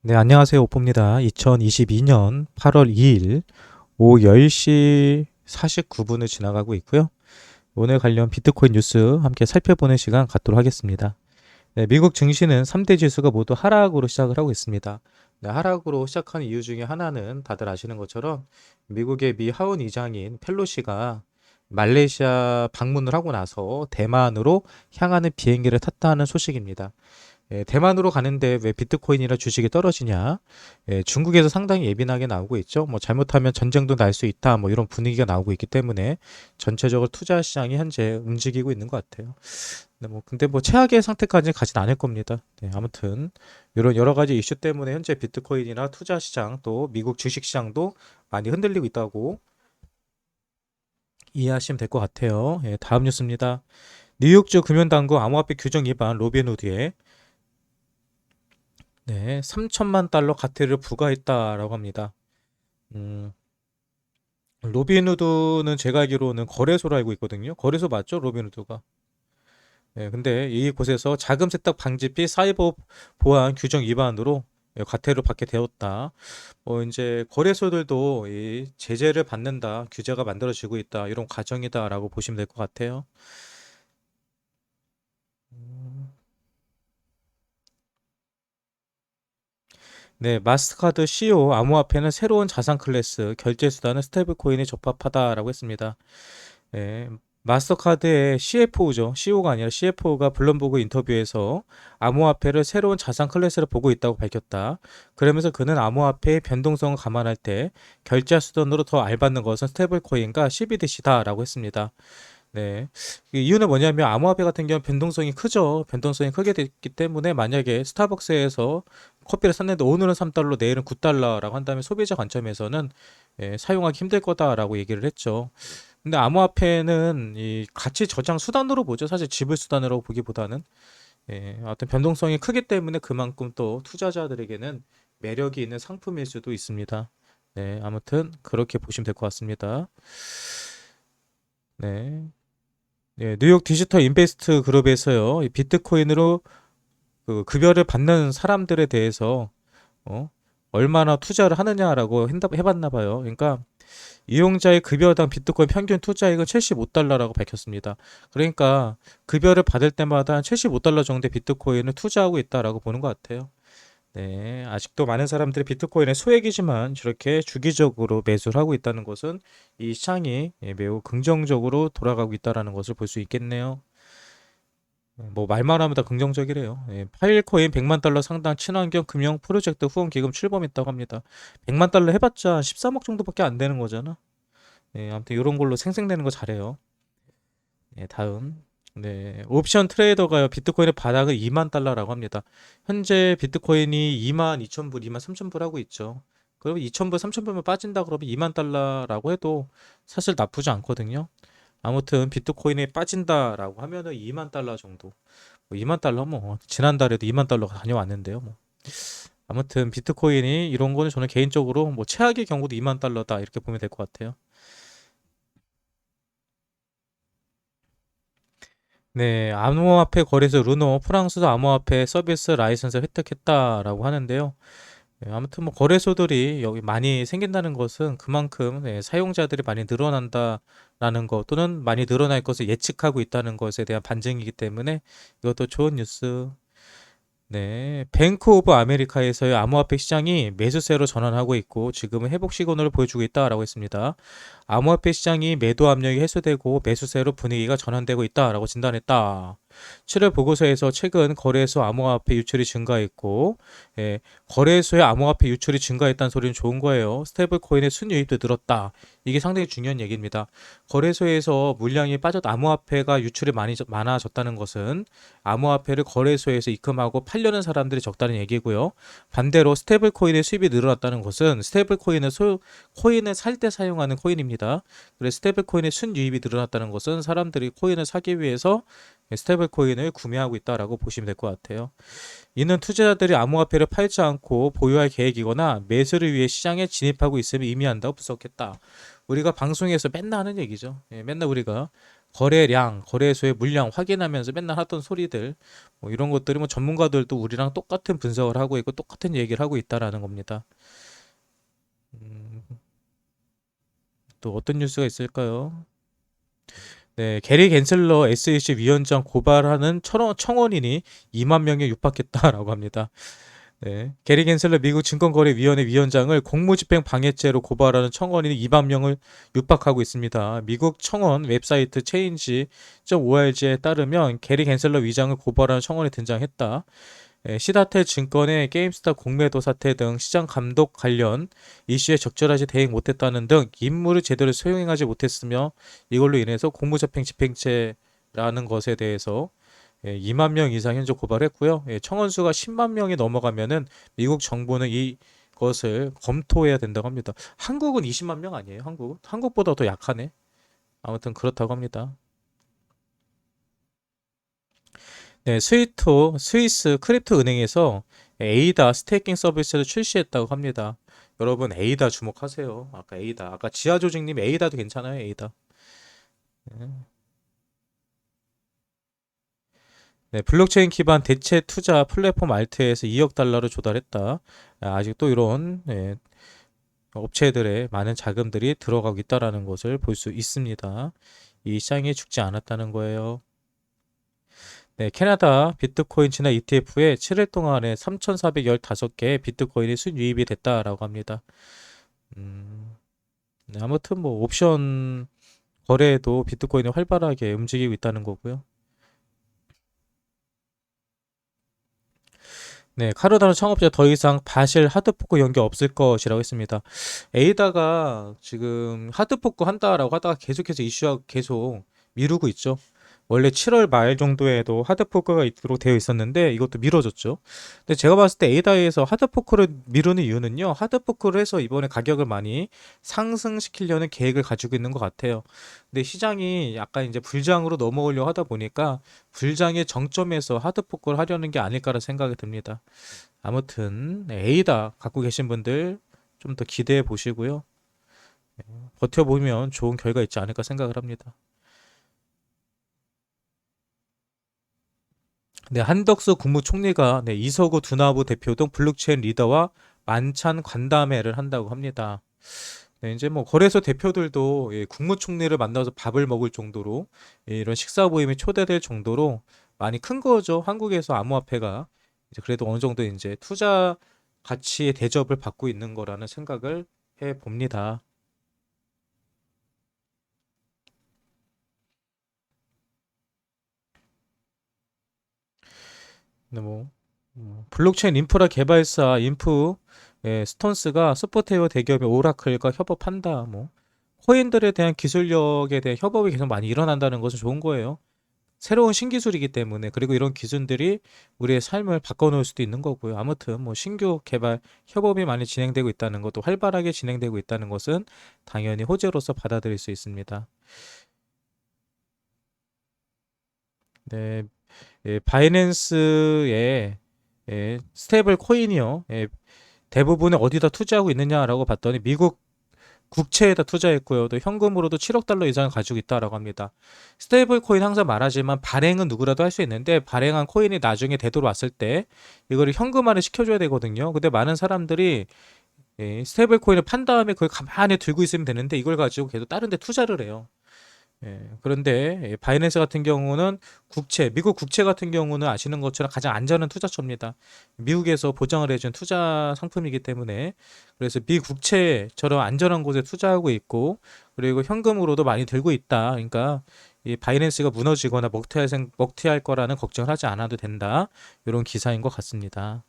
네, 안녕하세요. 오포입니다. 2022년 8월 2일 오후 10시 49분을 지나가고 있고요. 오늘 관련 비트코인 뉴스 함께 살펴보는 시간 갖도록 하겠습니다. 네, 미국 증시는 3대 지수가 모두 하락으로 시작을 하고 있습니다. 네, 하락으로 시작한 이유 중에 하나는 다들 아시는 것처럼 미국의 미 하원 의장인 펠로시가 말레이시아 방문을 하고 나서 대만으로 향하는 비행기를 탔다는 소식입니다. 대만으로 가는데 왜 비트코인이나 주식이 떨어지냐? 중국에서 상당히 예민하게 나오고 있죠. 뭐 잘못하면 전쟁도 날 수 있다. 뭐 이런 분위기가 나오고 있기 때문에 전체적으로 투자 시장이 현재 움직이고 있는 것 같아요. 근데 뭐 최악의 상태까지 가진 않을 겁니다. 네, 아무튼 이런 여러 가지 이슈 때문에 현재 비트코인이나 투자 시장 또 미국 주식 시장도 많이 흔들리고 있다고 이해하시면 될 것 같아요. 다음 뉴스입니다. 뉴욕주 금연당국 암호화폐 규정 위반 로빈후드에 3천만 달러 과태료를 부과했다라고 합니다. 음, 로빈후드는 제가 알기로는 거래소로 알고 있거든요. 거래소 맞죠? 로빈후드가. 근데 이곳에서 자금 세탁 방지비 사이버 보안 규정 위반으로 과태료 받게 되었다. 이제 거래소들도 이 제재를 받는다, 규제가 만들어지고 있다, 이런 과정이다라고 보시면 될 것 같아요. 음, 네, 마스터카드 CEO 암호화폐는 새로운 자산 클래스 결제 수단은 스테이블코인에 적합하다라고 했습니다. 예, 마스터카드의 CFO죠. CEO가 아니라 CFO가 블룸버그 인터뷰에서 암호화폐를 새로운 자산 클래스로 보고 있다고 밝혔다. 그러면서 그는 암호화폐의 변동성을 감안할 때 결제 수단으로 더 알받는 것은 스테이블코인과 CBDC다라고 했습니다. 네. 이유는 뭐냐면 암호화폐 같은 경우는 변동성이 크죠. 변동성이 크게 됐기 때문에 만약에 스타벅스에서 커피를 샀는데 오늘은 3달러, 내일은 9달러라고 한다면 소비자 관점에서는 사용하기 힘들 거다라고 얘기를 했죠. 근데 암호화폐는 이 가치 저장 수단으로 보죠. 사실 지불 수단으로 보기보다는 어떤 변동성이 크기 때문에 그만큼 또 투자자들에게는 매력이 있는 상품일 수도 있습니다. 네, 아무튼 그렇게 보시면 될 것 같습니다. 네. 뉴욕 디지털 인베스트 그룹에서요, 이 비트코인으로 그 급여를 받는 사람들에 대해서 어, 얼마나 투자를 하느냐라고 해봤나 봐요. 그러니까 이용자의 급여당 비트코인 평균 투자액은 75달러라고 밝혔습니다. 그러니까 급여를 받을 때마다 75달러 정도의 비트코인을 투자하고 있다라고 보는 것 같아요. 네, 아직도 많은 사람들이 비트코인의 소액이지만 저렇게 주기적으로 매수를 하고 있다는 것은 이 시장이 매우 긍정적으로 돌아가고 있다는 것을 볼 수 있겠네요. 뭐 말만 하면 다 긍정적이래요. 파일코인 100만 달러 상당 친환경 금융 프로젝트 후원 기금 출범했다고 합니다. 100만 달러 해봤자 13억 정도밖에 안 되는 거잖아. 아무튼 이런 걸로 생생내는 거 잘해요. 다음. 옵션 트레이더가요. 비트코인의 바닥은 2만 달러라고 합니다. 현재 비트코인이 2만 2천 불, 2만 3천 불 하고 있죠. 그러면 2천 불, 3천 불만 빠진다 그러면 2만 달러라고 해도 사실 나쁘지 않거든요. 아무튼 비트코인이 빠진다라고 하면은 2만 달러 정도. 2만 달러 뭐 지난달에도 2만 달러가 다녀왔는데요. 뭐 아무튼 비트코인이 이런 거는 저는 개인적으로 뭐 최악의 경우도 2만 달러다 이렇게 보면 될 것 같아요. 네, 암호화폐 거래소 루노 프랑스도 암호화폐 서비스 라이선스 획득했다라고 하는데요. 아무튼 뭐 거래소들이 여기 많이 생긴다는 것은 그만큼 사용자들이 많이 늘어난다라는 것 또는 많이 늘어날 것을 예측하고 있다는 것에 대한 반증이기 때문에 이것도 좋은 뉴스. 뱅크 오브 아메리카에서의 암호화폐 시장이 매수세로 전환하고 있고 지금은 회복 시그널을 보여주고 있다라고 했습니다. 암호화폐 시장이 매도 압력이 해소되고 매수세로 분위기가 전환되고 있다라고 진단했다. 7월 보고서에서 최근 거래소 암호화폐 유출이 증가했고 거래소의 암호화폐 유출이 증가했다는 소리는 좋은 거예요. 스테이블 코인의 순유입도 늘었다. 이게 상당히 중요한 얘기입니다. 거래소에서 물량이 빠졌 암호화폐가 유출이 많아졌다는 것은 암호화폐를 거래소에서 입금하고 팔려는 사람들이 적다는 얘기고요. 반대로 스테이블 코인의 수입이 늘어났다는 것은 스테이블 코인을 살 때 사용하는 코인입니다. 그래서 스테이블 코인의 순유입이 늘어났다는 것은 사람들이 코인을 사기 위해서 스테이블 코인을 구매하고 있다라고 보시면 될 것 같아요. 이는 투자자들이 암호화폐를 팔지 않고 보유할 계획이거나 매수를 위해 시장에 진입하고 있음을 의미한다고 분석했다. 우리가 방송에서 맨날 하는 얘기죠. 맨날 우리가 거래량, 거래소의 물량 확인하면서 맨날 하던 소리들, 뭐 이런 것들이 뭐 전문가들도 우리랑 똑같은 분석을 하고 있고 똑같은 얘기를 하고 있다라는 겁니다. 음, 또 어떤 뉴스가 있을까요? 네, 게리 겐슬러 SEC 위원장 고발하는 청원인이 2만 명에 육박했다라고 합니다. 네, 게리 겐슬러 미국 증권거래위원회 위원장을 공무집행 방해죄로 고발하는 청원인이 2만 명을 육박하고 있습니다. 미국 청원 웹사이트 change.org에 따르면 게리 겐슬러 위장을 고발하는 청원이 등장했다. 시다텔 증권의 게임스탑 공매도 사태 등 시장 감독 관련 이슈에 적절하게 대응 못했다는 등 임무를 제대로 수행하지 못했으며 이걸로 인해서 공무집행 집행죄라는 것에 대해서 2만 명 이상 현재 고발했고요. 청원수가 10만 명이 넘어가면은 미국 정부는 이것을 검토해야 된다고 합니다. 한국은 20만 명 아니에요? 한국보다 더 약하네. 아무튼 그렇다고 합니다. 네, 스위스 크립토 은행에서 에이다 스테이킹 서비스를 출시했다고 합니다. 여러분 에이다 주목하세요. 아까 지하 조직님 에이다도 괜찮아요. 에이다. 네, 네, 블록체인 기반 대체 투자 플랫폼 알트에서 2억 달러를 조달했다. 아직도 이런 업체들의 많은 자금들이 들어가고 있다라는 것을 볼 수 있습니다. 이 시장이 죽지 않았다는 거예요. 네, 캐나다 비트코인 진화 ETF에 7일 동안에 3,415개의 비트코인이 순유입이 됐다라고 합니다. 음, 네, 아무튼 뭐 옵션 거래에도 비트코인이 활발하게 움직이고 있다는 거고요. 네, 카르다노 창업자 더 이상 바실 하드포크 연기 없을 것이라고 했습니다. 에이다가 지금 하드포크 한다라고 하다가 계속해서 이슈가 계속 미루고 있죠. 원래 7월 말 정도에도 하드포크가 있도록 되어 있었는데 이것도 미뤄졌죠. 근데 제가 봤을 때 에이다에서 하드포크를 미루는 이유는요. 하드포크를 해서 이번에 가격을 많이 상승시키려는 계획을 가지고 있는 것 같아요. 근데 시장이 약간 이제 불장으로 넘어오려고 하다 보니까 불장의 정점에서 하드포크를 하려는 게 아닐까라는 생각이 듭니다. 아무튼 에이다 갖고 계신 분들 좀 더 기대해 보시고요. 버텨보면 좋은 결과 있지 않을까 생각을 합니다. 네, 한덕수 국무총리가 이서구 두나무 대표 등 블록체인 리더와 만찬 간담회를 한다고 합니다. 네, 이제 뭐 거래소 대표들도 국무총리를 만나서 밥을 먹을 정도로 이런 식사 모임에 초대될 정도로 많이 큰 거죠. 한국에서 암호화폐가 이제 그래도 어느 정도 이제 투자 가치의 대접을 받고 있는 거라는 생각을 해 봅니다. 근데 뭐 블록체인 인프라 개발사 스톤스가 소프트웨어 대기업의 오라클과 협업한다. 뭐 코인들에 대한 기술력에 대한 협업이 계속 많이 일어난다는 것은 좋은 거예요. 새로운 신기술이기 때문에 그리고 이런 기술들이 우리의 삶을 바꿔놓을 수도 있는 거고요. 아무튼 뭐 신규 개발 협업이 많이 진행되고 있다는 것도 활발하게 진행되고 있다는 것은 당연히 호재로서 받아들일 수 있습니다. 네, 바이낸스의 스테이블 코인이요. 대부분을 어디다 투자하고 있느냐라고 봤더니 미국 국채에다 투자했고요. 또 현금으로도 7억 달러 이상을 가지고 있다라고 합니다. 스테이블 코인 항상 말하지만 발행은 누구라도 할 수 있는데 발행한 코인이 나중에 되돌아왔을 때 이거를 현금화를 시켜줘야 되거든요. 근데 많은 사람들이 스테이블 코인을 판 다음에 그걸 가만히 들고 있으면 되는데 이걸 가지고 계속 다른 데 투자를 해요. 그런데 바이낸스 같은 경우는 미국 국채 같은 경우는 아시는 것처럼 가장 안전한 투자처입니다. 미국에서 보장을 해준 투자 상품이기 때문에 그래서 미국채처럼 안전한 곳에 투자하고 있고 그리고 현금으로도 많이 들고 있다. 그러니까 이 바이낸스가 무너지거나 먹튀할 거라는 걱정을 하지 않아도 된다. 이런 기사인 것 같습니다.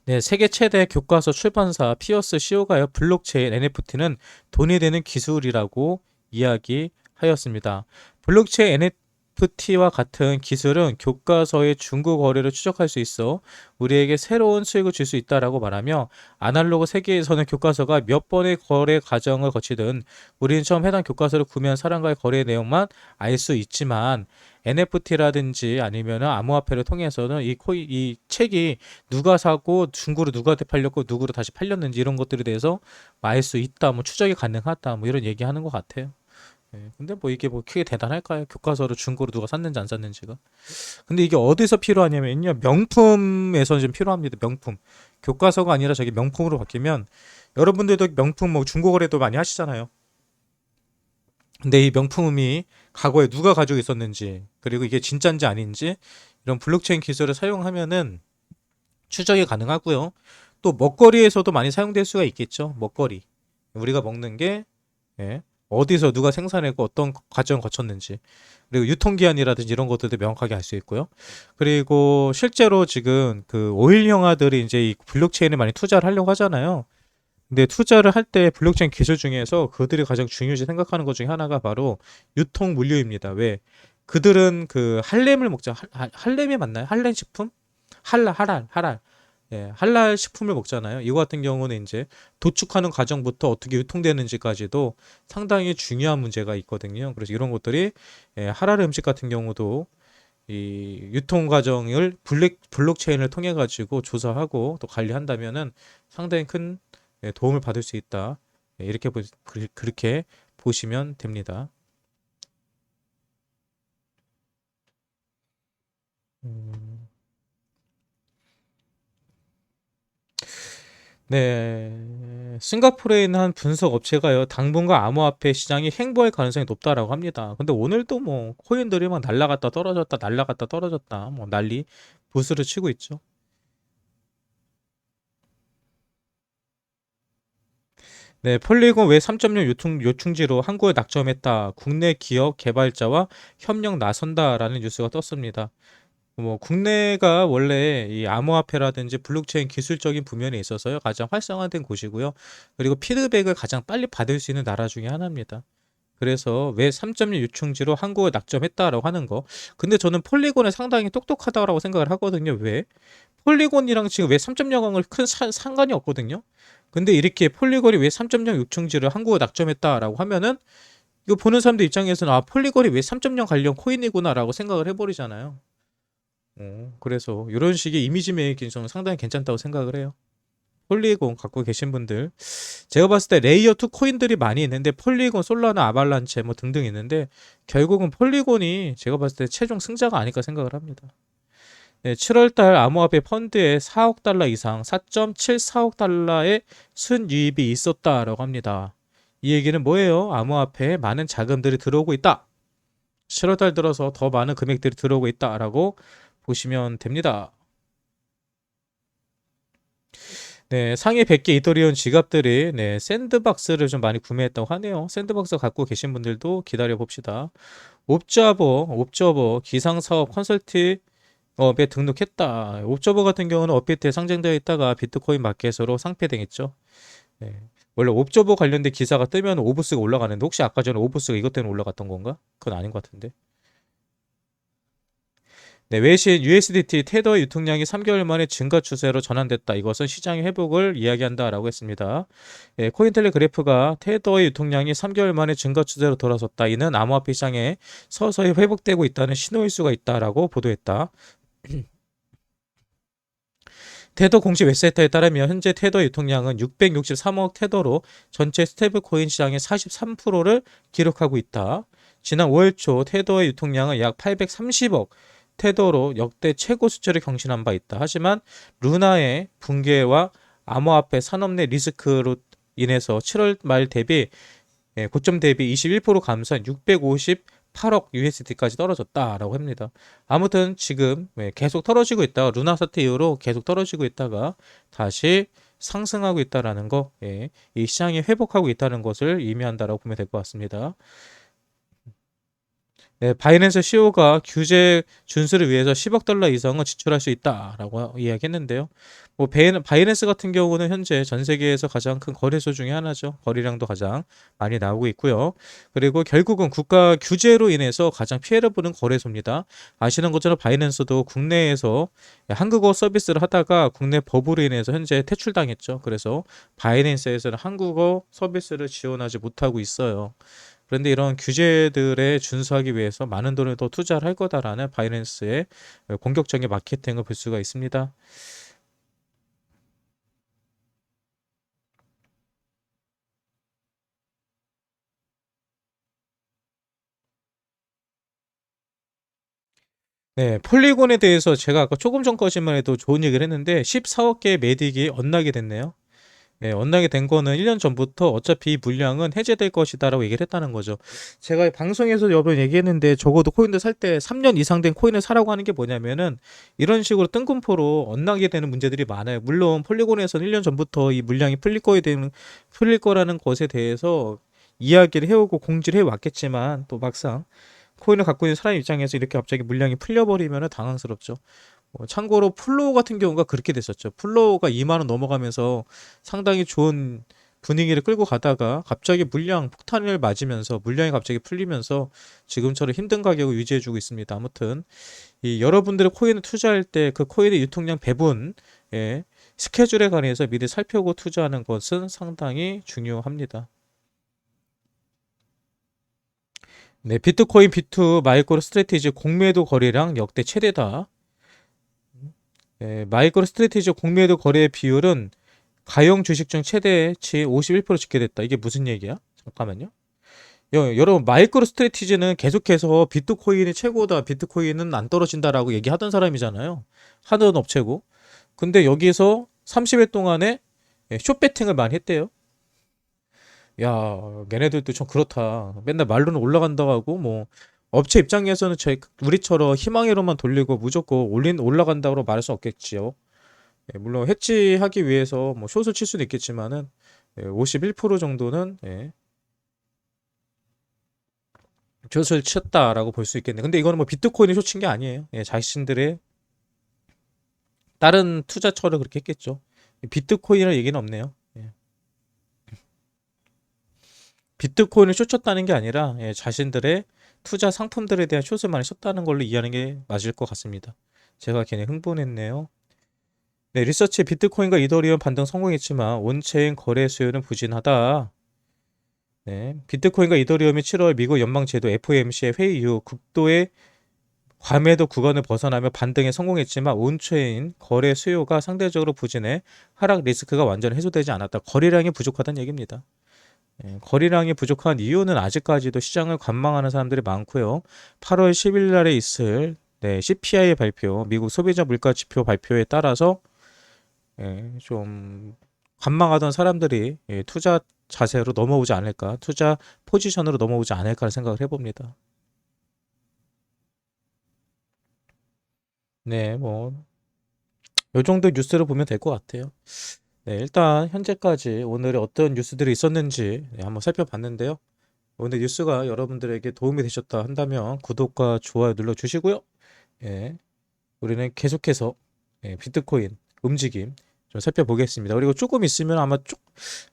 네, 세계 최대 교과서 출판사 피어스 CEO가요, 블록체인 NFT는 돈이 되는 기술이라고 이야기하였습니다. 블록체인 NFT와 같은 기술은 교과서의 중고 거래를 추적할 수 있어 우리에게 새로운 수익을 줄 수 있다라고 말하며 아날로그 세계에서는 교과서가 몇 번의 거래 과정을 거치든 우리는 처음 해당 교과서를 구매한 사람과의 거래 내용만 알 수 있지만 NFT라든지 아니면 암호화폐를 통해서는 이 책이 누가 사고 중고로 누구한테 팔렸고 누구로 다시 팔렸는지 이런 것들에 대해서 알 수 있다. 뭐 추적이 가능하다. 뭐 이런 얘기하는 것 같아요. 예, 근데 뭐 이게 뭐 크게 대단할까요? 교과서를 중고로 누가 샀는지 안 샀는지가. 근데 이게 어디서 필요하냐면요. 명품에서 좀 필요합니다. 명품. 교과서가 아니라 저게 명품으로 바뀌면 여러분들도 명품 뭐 중고 거래도 많이 하시잖아요. 근데 이 명품이 과거에 누가 가지고 있었는지, 그리고 이게 진짜인지 아닌지 이런 블록체인 기술을 사용하면은 추적이 가능하고요. 또 먹거리에서도 많이 사용될 수가 있겠죠. 먹거리. 우리가 먹는 게 예, 어디서 누가 생산했고 어떤 과정을 거쳤는지, 그리고 유통기한이라든지 이런 것들도 명확하게 알 수 있고요. 그리고 실제로 지금 그 오일 형아들이 이제 이 블록체인에 많이 투자를 하려고 하잖아요. 근데 투자를 할 때 블록체인 기술 중에서 그들이 가장 중요시 생각하는 것 중에 하나가 바로 유통 물류입니다. 왜? 그들은 그 할렘을 먹자. 할렘이 맞나요? 할렘 식품? 할랄. 예, 할랄 식품을 먹잖아요. 이거 같은 경우는 이제 도축하는 과정부터 어떻게 유통되는지까지도 상당히 중요한 문제가 있거든요. 그래서 이런 것들이 예, 할랄 음식 같은 경우도 이 유통 과정을 블록체인을 통해 가지고 조사하고 또 관리한다면은 상당히 큰 예, 도움을 받을 수 있다. 예, 그렇게 보시면 됩니다. 음, 네. 싱가포르에 있는 한 분석 업체가요, 당분간 암호화폐 시장이 횡보할 가능성이 높다라고 합니다. 근데 오늘도 뭐 코인들이 막 날라갔다 떨어졌다, 날라갔다 떨어졌다, 뭐 난리 부스를 치고 있죠. 네, 폴리곤 웹 3.0 요충지로 한국에 낙점했다. 국내 기업 개발자와 협력 나선다라는 뉴스가 떴습니다. 뭐 국내가 원래 이 암호화폐라든지 블록체인 기술적인 부면에 있어서요 가장 활성화된 곳이고요. 그리고 피드백을 가장 빨리 받을 수 있는 나라 중에 하나입니다. 그래서 왜 3.1 유충지로 한국에 낙점했다라고 하는 거. 근데 저는 폴리곤에 상당히 똑똑하다고 생각을 하거든요. 왜? 폴리곤이랑 지금 왜 3.0을 큰 상관이 없거든요. 근데 이렇게 폴리곤이 왜 3.0 유충지를 한국에 낙점했다라고 하면은 이거 보는 사람들 입장에서는 아 폴리곤이 왜 3.0 관련 코인이구나라고 생각을 해버리잖아요. 그래서 이런 식의 이미지 메이킹 저는 상당히 괜찮다고 생각을 해요. 폴리곤 갖고 계신 분들, 제가 봤을 때 레이어 2 코인들이 많이 있는데 폴리곤, 솔라나, 아발란체 뭐 등등 있는데 결국은 폴리곤이 제가 봤을 때 최종 승자가 아닐까 생각을 합니다. 네, 7월달 암호화폐 펀드에 4억 달러 이상, 4.74억 달러의 순유입이 있었다라고 합니다. 이 얘기는 뭐예요? 암호화폐에 많은 자금들이 들어오고 있다. 7월달 들어서 더 많은 금액들이 들어오고 있다라고 보시면 됩니다. 네, 상위 100개 이더리움 지갑들이 네, 샌드박스를 좀 많이 구매했다고 하네요. 샌드박스 갖고 계신 분들도 기다려 봅시다. 옵저버 기상사업 컨설팅업에 등록했다. 옵저버 같은 경우는 업비트에 상장되어 있다가 비트코인 마켓으로 상폐되겠죠. 네. 원래 옵저버 관련된 기사가 뜨면 오브스가 올라가는데 혹시 아까 전에 오브스가 이것 때문에 올라갔던 건가? 그건 아닌 것 같은데. 네, 외신 USDT 테더 유통량이 3개월 만에 증가 추세로 전환됐다. 이것은 시장의 회복을 이야기한다라고 했습니다. 예, 코인텔레그래프가 테더의 유통량이 3개월 만에 증가 추세로 돌아섰다. 이는 암호화폐 시장에 서서히 회복되고 있다는 신호일 수가 있다라고 보도했다. 테더 공식 웹사이트에 따르면 현재 테더 유통량은 663억 테더로 전체 스테이블 코인 시장의 43%를 기록하고 있다. 지난 5월 초 테더의 유통량은 약 830억 테더로 역대 최고 수치를 경신한 바 있다. 하지만 루나의 붕괴와 암호화폐 산업 내 리스크로 인해서 7월 말 대비 고점 대비 21% 감소한 658억 USD까지 떨어졌다라고 합니다. 아무튼 지금 계속 떨어지고 있다가 루나 사태 이후로 계속 떨어지고 있다가 다시 상승하고 있다라는 거, 이 시장이 회복하고 있다는 것을 의미한다라고 보면 될 것 같습니다. 네, 바이낸스 CEO가 규제 준수를 위해서 10억 달러 이상은 지출할 수 있다라고 이야기했는데요. 뭐 바이낸스 같은 경우는 현재 전 세계에서 가장 큰 거래소 중에 하나죠. 거래량도 가장 많이 나오고 있고요. 그리고 결국은 국가 규제로 인해서 가장 피해를 보는 거래소입니다. 아시는 것처럼 바이낸스도 국내에서 한국어 서비스를 하다가 국내 법으로 인해서 현재 퇴출당했죠. 그래서 바이낸스에서는 한국어 서비스를 지원하지 못하고 있어요. 그런데 이런 규제들에 준수하기 위해서 많은 돈을 더 투자를 할 거다라는 바이낸스의 공격적인 마케팅을 볼 수가 있습니다. 네, 폴리곤에 대해서 제가 아까 조금 전까지만 해도 좋은 얘기를 했는데 14억 개의 매딕이 엇나게 됐네요. 예, 엇나게 된 거는 1년 전부터 어차피 이 물량은 해제될 것이다라고 얘기를 했다는 거죠. 제가 방송에서 여러 번 얘기했는데 적어도 코인을 살 때 3년 이상 된 코인을 사라고 하는 게 뭐냐면은 이런 식으로 뜬금포로 엇나게 되는 문제들이 많아요. 물론 폴리곤에서는 1년 전부터 이 물량이 풀릴 거라는 것에 대해서 이야기를 해오고 공지를 해왔겠지만 또 막상 코인을 갖고 있는 사람 입장에서 이렇게 갑자기 물량이 풀려버리면 당황스럽죠. 참고로 플로우 같은 경우가 그렇게 됐었죠. 플로우가 2만 원 넘어가면서 상당히 좋은 분위기를 끌고 가다가 갑자기 물량 폭탄을 맞으면서 물량이 갑자기 풀리면서 지금처럼 힘든 가격을 유지해주고 있습니다. 아무튼 이 여러분들의 코인을 투자할 때 그 코인의 유통량 배분, 예, 스케줄에 관해서 미리 살펴보고 투자하는 것은 상당히 중요합니다. 네, 비트코인 비투 마이크로 스트래티지 공매도 거래량 역대 최대다. 마이크로 스트래티지 공매도 거래 비율은 가용 주식 중 최대치 51% 집계됐다. 이게 무슨 얘기야? 잠깐만요. 여러분, 마이크로 스트래티지는 계속해서 비트코인이 최고다. 비트코인은 안 떨어진다라고 얘기하던 사람이잖아요. 하던 업체고. 근데 여기서 30일 동안에 숏배팅을 많이 했대요. 야, 걔네들도 좀 그렇다. 맨날 말로는 올라간다고 하고, 뭐, 업체 입장에서는 우리처럼 희망으로만 돌리고 무조건 올라간다고 말할 수 없겠지요. 물론 해지하기 위해서 뭐 숏을 칠 수도 있겠지만은 51% 정도는 숏을 쳤다라고 볼 수 있겠네. 근데 이거는 뭐 비트코인이 숏친 게 아니에요. 자신들의 다른 투자처를 그렇게 했겠죠. 비트코인이라는 얘기는 없네요. 비트코인을 숏 쳤다는 게 아니라 자신들의 투자 상품들에 대한 숏을 많이 쳤다는 걸로 이해하는 게 맞을 것 같습니다. 제가 괜히 흥분했네요. 네, 리서치에 비트코인과 이더리움 반등 성공했지만 온체인 거래 수요는 부진하다. 네, 비트코인과 이더리움이 7월 미국 연방제도 FOMC의 회의 이후 극도의 과매도 구간을 벗어나며 반등에 성공했지만 온체인 거래 수요가 상대적으로 부진해 하락 리스크가 완전히 해소되지 않았다. 거래량이 부족하다는 얘기입니다. 거래량이 부족한 이유는 아직까지도 시장을 관망하는 사람들이 많고요. 8월 10일 날에 있을 CPI 발표, 미국 소비자 물가 지표 발표에 따라서 좀 관망하던 사람들이 투자 자세로 넘어오지 않을까, 투자 포지션으로 넘어오지 않을까 생각을 해봅니다. 네, 뭐, 요 정도 뉴스를 보면 될 것 같아요. 네, 일단 현재까지 오늘에 어떤 뉴스들이 있었는지 한번 살펴봤는데요. 오늘 뉴스가 여러분들에게 도움이 되셨다 한다면 구독과 좋아요 눌러주시고요. 예, 우리는 계속해서 비트코인 움직임 좀 살펴보겠습니다. 그리고 조금 있으면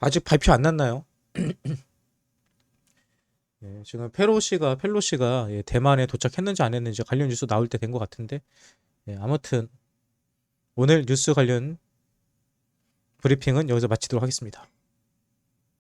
아직 발표 안 났나요? 지금 펠로시가 대만에 도착했는지 안 했는지 관련 뉴스 나올 때 된 것 같은데 아무튼 오늘 뉴스 관련 브리핑은 여기서 마치도록 하겠습니다.